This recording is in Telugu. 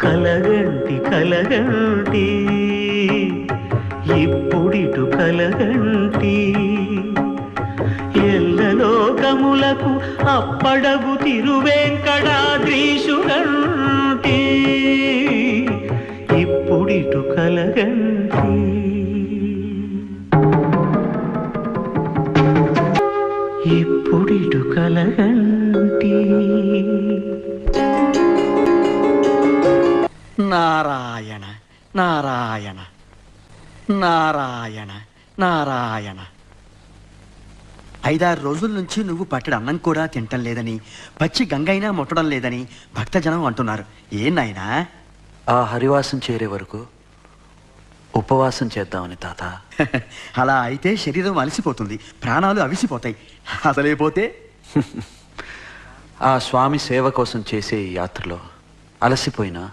కలగంటి కలగంటి ఇప్పుడిటు కలగంటి ఎల్లలోకములకు అప్పడగు తిరువేంకటాద్రీశుగంటి ఇప్పుడిటు కలగంటి ఇప్పుడిటు కలగంటి. నారాయణ నారాయణ నారాయణ నారాయణ. 5-6 రోజుల నుంచి నువ్వు పట్టడి అన్నం కూడా తింటం లేదని, పచ్చి గంగైనా ముట్టడం లేదని భక్తజనం అంటున్నారు. ఏం నాయనా? ఆ హరివాసం చేరే వరకు ఉపవాసం చేద్దామని తాత. అలా అయితే శరీరం అలసిపోతుంది, ప్రాణాలు అవిసిపోతాయి. అసలేపోతే ఆ స్వామి సేవ కోసం చేసే ఈ యాత్రలో అలసిపోయినా